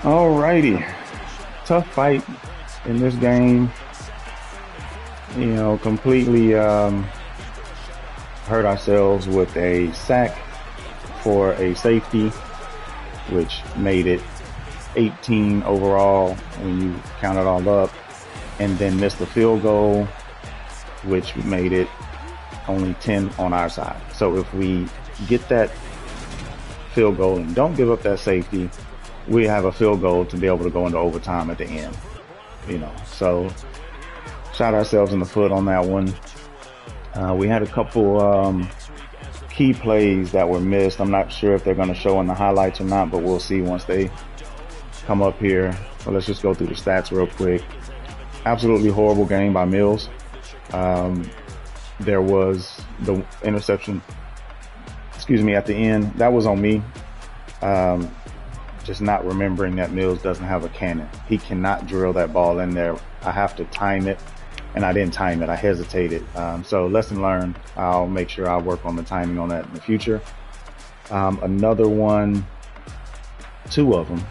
Alrighty, tough fight in this game. You know, completely hurt ourselves with a sack for a safety, which made it 18 overall when you count it all up, and then missed the field goal, which made it only 10 on our side. So if we get that field goal and don't give up that safety, we have a field goal to be able to go into overtime at the end. You know, so shot ourselves in the foot on that one. We had a couple key plays that were missed. I'm not sure if they're going to show in the highlights or not, but we'll see once they come up here. So let's just go through the stats real quick. Absolutely horrible game by Mills. There was the interception, excuse me, at the end. That was on me. Just not remembering that Mills doesn't have a cannon. He cannot drill that ball in there. I have to time it, and I didn't time it. I hesitated. So lesson learned. I'll make sure I work on the timing on that in the future. Another one, two of them,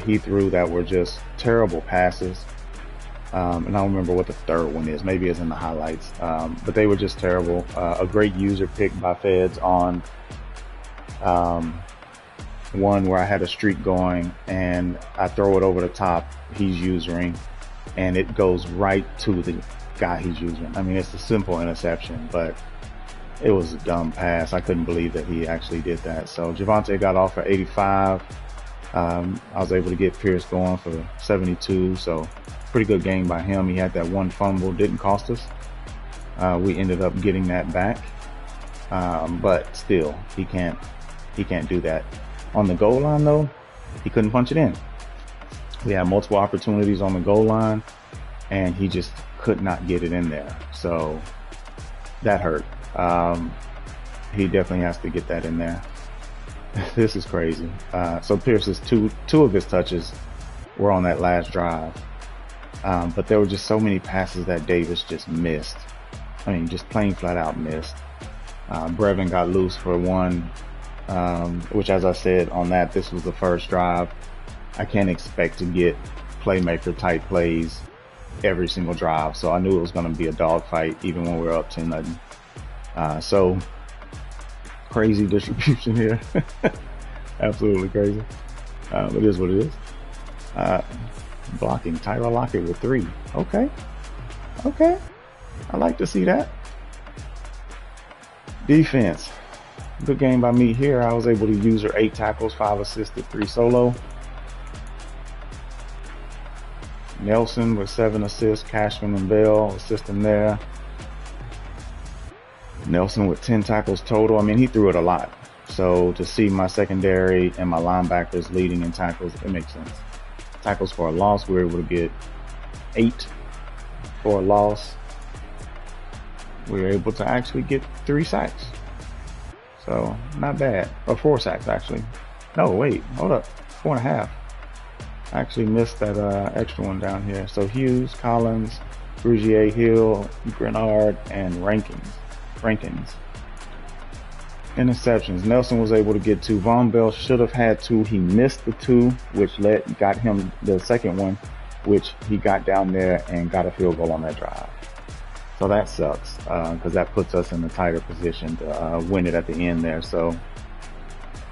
he threw that were just terrible passes. And I don't remember what the third one is. Maybe it's in the highlights. But they were just terrible. A great user pick by Feds on one where I had a streak going and I throw it over the top. He's usering, and it goes right to the guy he's using. I mean, it's a simple interception, but it was a dumb pass. I couldn't believe that he actually did that. So Javonte got off for 85. I was able to get Pierce going for 72. So pretty good game by him. He had that one fumble, didn't cost us. We ended up getting that back. But still, he can't do that. On the goal line though, he couldn't punch it in. We had multiple opportunities on the goal line and he just could not get it in there. So that hurt. He definitely has to get that in there. This is crazy. So Pierce's two of his touches were on that last drive. But there were just so many passes that Davis just missed. I mean, just plain flat out missed. Brevin got loose for one, which, as I said on that, this was the first drive. I can't expect to get playmaker type plays every single drive. So I knew it was going to be a dogfight even when we were up 10-0. So crazy distribution here. Absolutely crazy. It is what it is. Blocking Tyler Lockett with 3. Okay. I like to see that. Defense. Good game by me here. I was able to use her 8 tackles, 5 assisted, 3 solo. Nelson with 7 assists, Cashman and Bell assisting there. Nelson with 10 tackles total. I mean, he threw it a lot. So to see my secondary and my linebackers leading in tackles, it makes sense. Tackles for a loss, we were able to get 8 for a loss. We were able to actually get 3 sacks. So not bad. Or 4 sacks actually. No, wait, hold up. 4.5. I actually missed that extra one down here. So Hughes, Collins, Brugier, Hill, Grenard, and Rankins. Interceptions. Nelson was able to get 2. Von Bell should have had 2. He missed the 2, which got him the second one, which he got down there and got a field goal on that drive. So that sucks, because that puts us in a tighter position to win it at the end there. So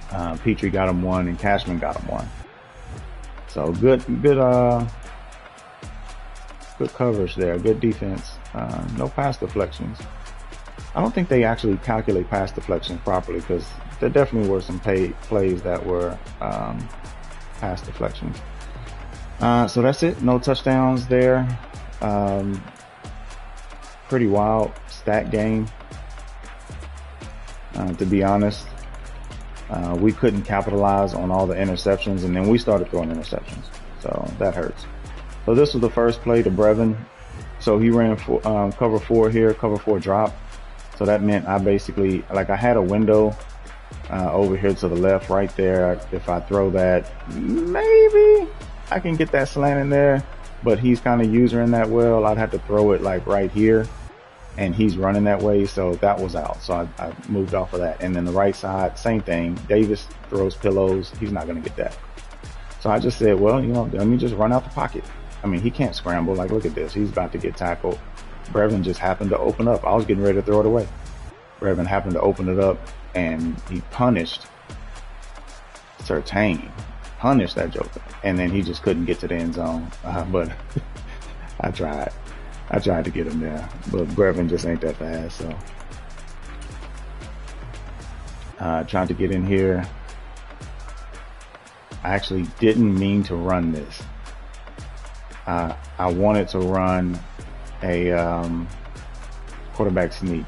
Petrie got him 1 and Cashman got him 1. So good coverage there. Good defense. No pass deflections. I don't think they actually calculate pass deflections properly, because there definitely were some plays that were pass deflections. So that's it. No touchdowns there. Pretty wild stat game. To be honest, we couldn't capitalize on all the interceptions, and then we started throwing interceptions. So that hurts. So this was the first play to Brevin. So he ran for, cover 4 here, cover 4 drop. So that meant I basically, like, I had a window over here to the left right there. If I throw that, maybe I can get that slant in there, but he's kind of using that well. I'd have to throw it like right here. and he's running that way, so that was out. So I moved off of that. And then the right side, same thing. Davis throws pillows. He's not going to get that. So I just said, well, let me just run out the pocket. I mean, he can't scramble. Like, look at this. He's about to get tackled. Brevin just happened to open up. I was getting ready to throw it away. Brevin happened to open it up, and he punished Surtain. Punished that joker. And then he just couldn't get to the end zone. But I tried. I tried to get him there, but Brevin just ain't that fast, so. Trying to get in here. I actually didn't mean to run this. I wanted to run a quarterback sneak.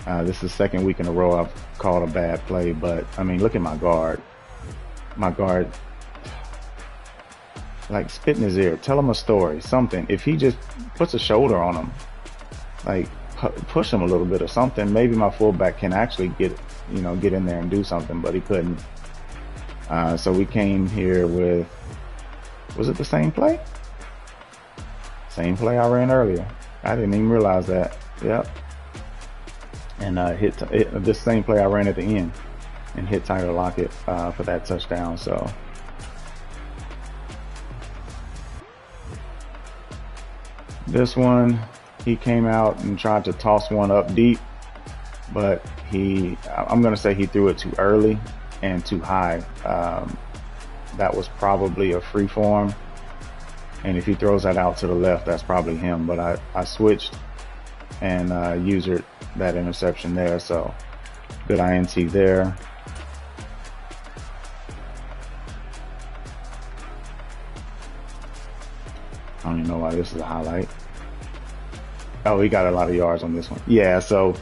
This is the second week in a row I've called a bad play, but I mean, look at my guard. My guard, like, spit in his ear, tell him a story, something. If he just puts a shoulder on him, like push him a little bit or something, maybe my fullback can actually get in there and do something, but he couldn't. So we came here with, was it the same play? Same play I ran earlier. I didn't even realize that. Yep. And hit this same play I ran at the end and hit Tyler Lockett for that touchdown. So. This one, he came out and tried to toss one up deep, but I'm going to say he threw it too early and too high. That was probably a free form. And if he throws that out to the left, that's probably him. But I switched and used that interception there. So good INT there. I don't even know why this is a highlight. Oh, he got a lot of yards on this one. Yeah, so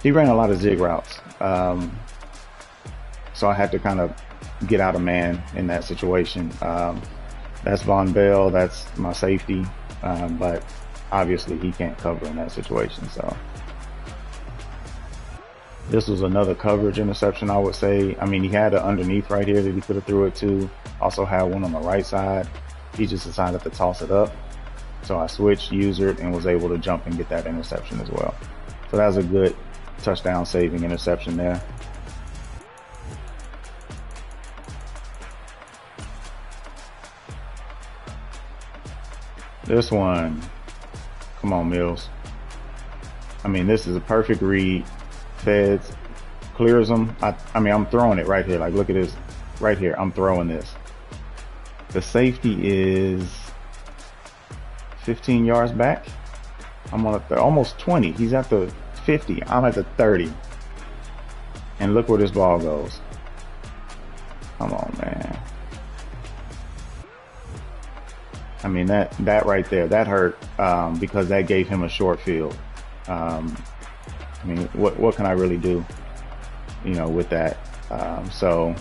he ran a lot of zig routes. So I had to kind of get out of man in that situation. That's Von Bell, that's my safety, but obviously he can't cover in that situation. So this was another coverage interception, I would say. I mean, he had an underneath right here that he could have threw it to. Also had one on the right side. He just decided to toss it up. So I switched, used it, and was able to jump and get that interception as well. So that was a good touchdown saving interception there. This one, come on, Mills. I mean, this is a perfect read. Feds clears them. I mean, I'm throwing it right here. Like, look at this right here. I'm throwing this. The safety is 15 yards back. I'm on almost 20. He's at the 50. I'm at the 30. And look where this ball goes. Come on, man. I mean, that right there, that hurt because that gave him a short field. I mean, what can I really do, with that? So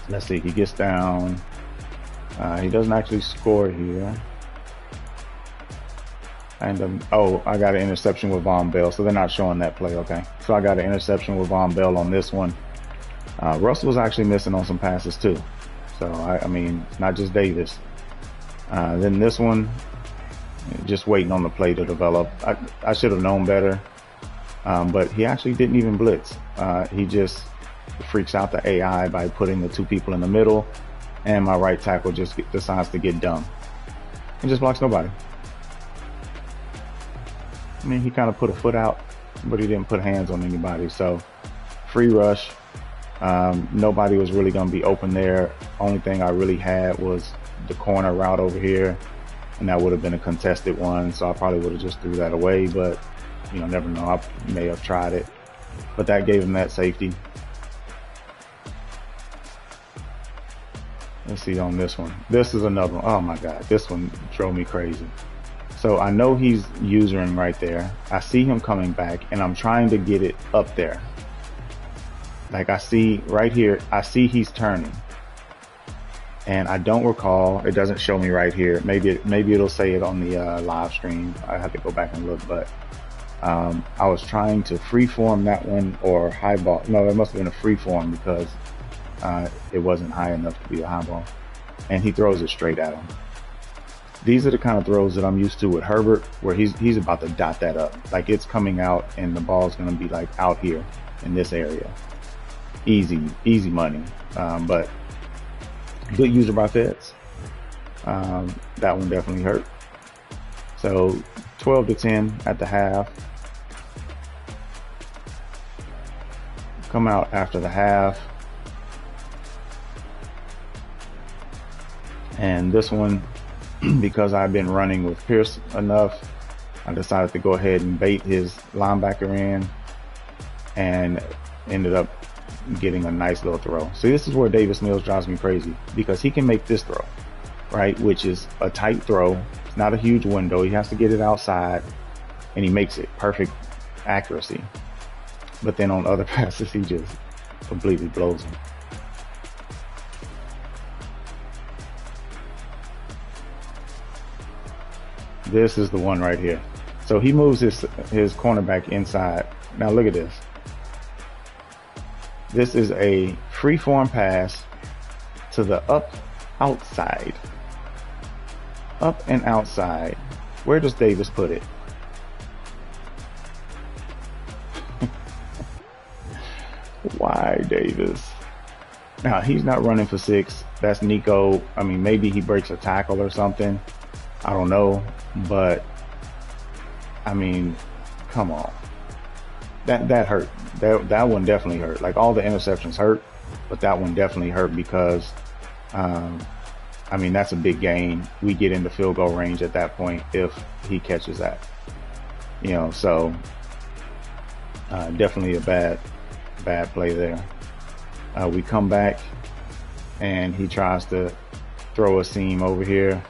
let's see. He gets down. He doesn't actually score here. And I got an interception with Von Bell, so they're not showing that play. Okay, so I got an interception with Von Bell on this one. Russell was actually missing on some passes too, so I mean, not just Davis. Then this one, just waiting on the play to develop. I should have known better, but he actually didn't even blitz. He just freaks out the AI by putting the two people in the middle, and my right tackle just decides to get dumb and just blocks nobody. I mean, he kind of put a foot out, but he didn't put hands on anybody. So free rush. Nobody was really going to be open there. Only thing I really had was the corner route over here, and that would have been a contested one. So I probably would have just threw that away, but never know. I may have tried it, but that gave him that safety. Let's see on this one. This is another one. Oh my God, this one drove me crazy. So I know he's usering right there. I see him coming back, and I'm trying to get it up there. Like, I see right here, I see he's turning. And I don't recall, it doesn't show me right here. Maybe it'll say it on the live stream. I have to go back and look, but I was trying to freeform that one or high ball. No, it must have been a freeform because it wasn't high enough to be a high ball. And he throws it straight at him. These are the kind of throws that I'm used to with Herbert, where he's about to dot that up. Like it's coming out and the ball's going to be like out here in this area. Easy money. But good user by Feds. That one definitely hurt. So 12-10 at the half. Come out after the half. And this one, because I've been running with Pierce enough, I decided to go ahead and bait his linebacker in and ended up getting a nice little throw. So this is where Davis Mills drives me crazy, because he can make this throw, right? Which is a tight throw. It's not a huge window. He has to get it outside and he makes it perfect accuracy. But then on other passes, he just completely blows them. This is the one right here. So he moves his cornerback inside. Now look at this. This is a free-form pass to the outside. Up and outside. Where does Davis put it? Why, Davis? Now, he's not running for 6. That's Nico. I mean, maybe he breaks a tackle or something. I don't know. But, I mean, come on. That hurt. That one definitely hurt. Like, all the interceptions hurt, but that one definitely hurt because, I mean, that's a big gain. We get into field goal range at that point if he catches that. You know, so definitely a bad play there. We come back and he tries to throw a seam over here,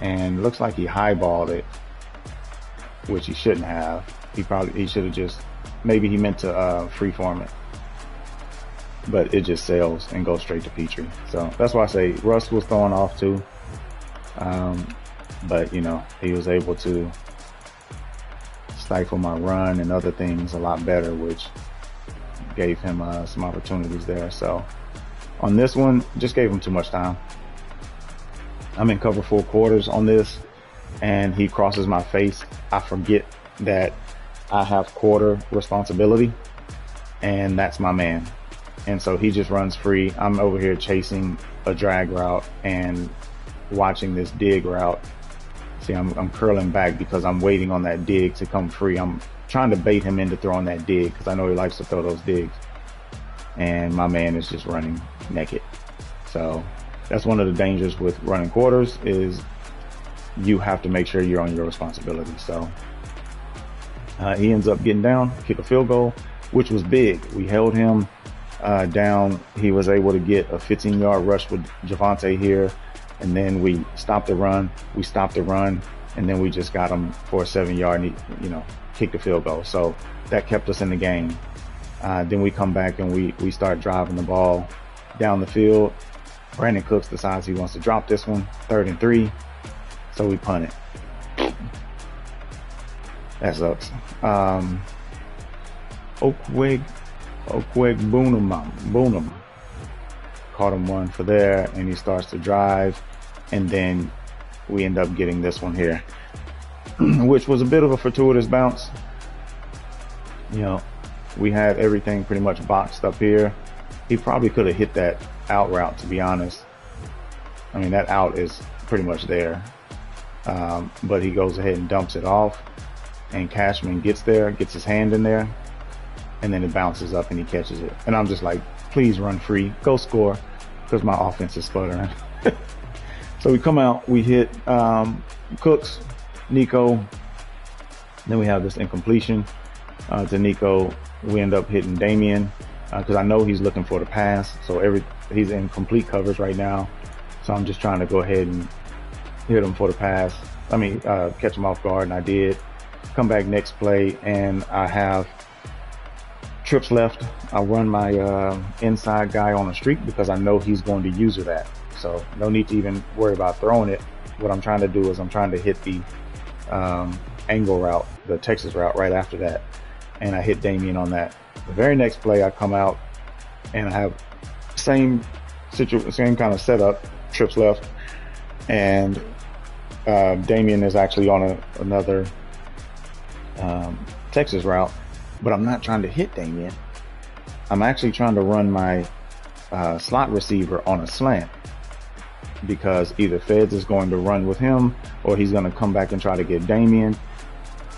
and looks like he highballed it, which he shouldn't have. He should have just, maybe he meant to freeform it, but it just sails and goes straight to Petrie. So that's why I say Russ was thrown off too. But you know, he was able to stifle my run and other things a lot better, which gave him some opportunities there. So on this one, just gave him too much time. I'm in cover 4 quarters on this, and he crosses my face. I forget that I have quarter responsibility, and that's my man. And so he just runs free. I'm over here chasing a drag route and watching this dig route. See, I'm curling back because I'm waiting on that dig to come free. I'm trying to bait him into throwing that dig because I know he likes to throw those digs. And my man is just running naked. So that's one of the dangers with running quarters, is you have to make sure you're on your responsibility. So he ends up getting down, kick a field goal, which was big. We held him down. He was able to get a 15-yard rush with Javonte here, and then we stopped the run. We stopped the run, and then we just got him for a 7-yard, you know, kick the field goal. So that kept us in the game. Then we come back and we start driving the ball down the field. Brandon Cooks decides he wants to drop this one, 3rd and 3. So we punt it. That sucks. Okweg Boonam caught him one for there, and he starts to drive, and then we end up getting this one here, which was a bit of a fortuitous bounce. You know, we had everything pretty much boxed up here. He probably could have hit that out route, to be honest. I mean, that out is pretty much there. But he goes ahead and dumps it off, and Cashman gets there, gets his hand in there, and then it bounces up and he catches it. And I'm just like, please run free, go score, because my offense is sputtering. So we come out, we hit Cooks, Nico, then we have this incompletion to Nico. We end up hitting Damian because I know he's looking for the pass. So he's in complete coverage right now. So I'm just trying to go ahead and hit him for the pass. I mean, catch him off guard, and I did. Come back next play, and I have trips left. I run my inside guy on a streak because I know he's going to user that. So no need to even worry about throwing it. What I'm trying to do is I'm trying to hit the angle route, the Texas route right after that. And I hit Damian on that. The very next play, I come out and I have same kind of setup, trips left, and Damien is actually on another Texas route, but I'm not trying to hit Damien. I'm actually trying to run my slot receiver on a slant, because either Feds is going to run with him or he's going to come back and try to get Damien.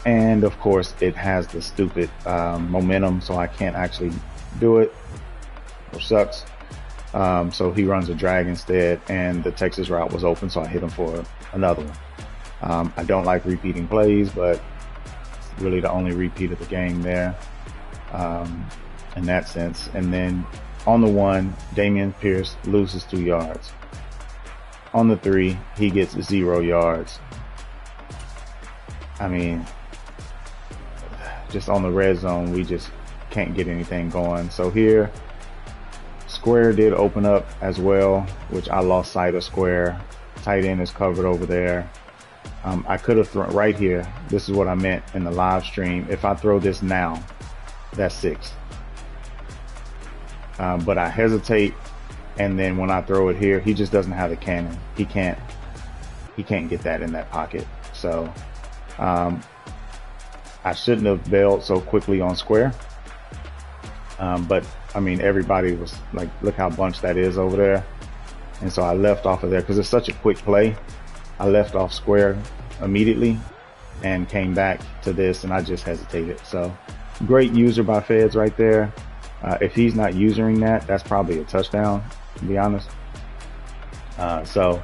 And of course it has the stupid momentum, so I can't actually do it, which sucks. So he runs a drag instead, and the Texas route was open, so I hit him for another one. I don't like repeating plays, but it's really the only repeat of the game there in that sense. And then on the 1, Damian Pierce loses 2 yards. On the 3, he gets 0 yards. I mean, just on the red zone, we just can't get anything going. So here, Square did open up as well, which I lost sight of Square. Tight end is covered over there. I could have thrown right here. This is what I meant in the live stream. If I throw this now, that's 6. But I hesitate, and then when I throw it here, he just doesn't have the cannon. He can't get that in that pocket. So I shouldn't have bailed so quickly on Square. But I mean, everybody was like, look how bunched that is over there. And so I left off of there because it's such a quick play. I left off Square immediately and came back to this, and I just hesitated. So great user by Feds right there. If he's not using that, that's probably a touchdown, to be honest. So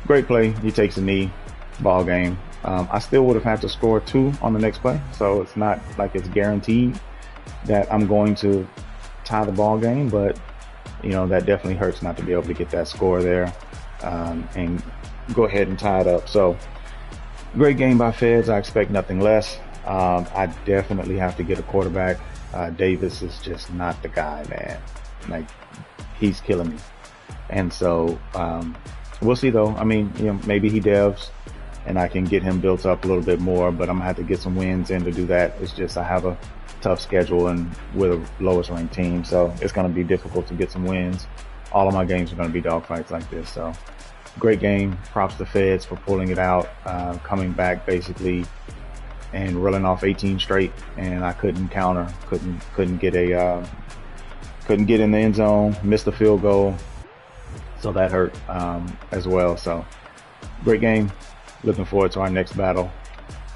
great play. He takes a knee, ball game. I still would have had to score 2 on the next play. So it's not like it's guaranteed that I'm going to tie the ball game, but you know, that definitely hurts not to be able to get that score there and go ahead and tie it up. So great game by Feds. I expect nothing less. I definitely have to get a quarterback. Davis is just not the guy, man. Like, he's killing me. And so we'll see though. I mean, you know, maybe he devs and I can get him built up a little bit more, but I'm gonna have to get some wins in to do that. It's just I have a tough schedule and with a lowest ranked team, so it's going to be difficult to get some wins. All of my games are going to be dogfights like this. So great game. Props to Feds for pulling it out, coming back basically and rolling off 18 straight, and I couldn't counter, couldn't get in the end zone, missed the field goal, so that hurt as well. So great game. Looking forward to our next battle.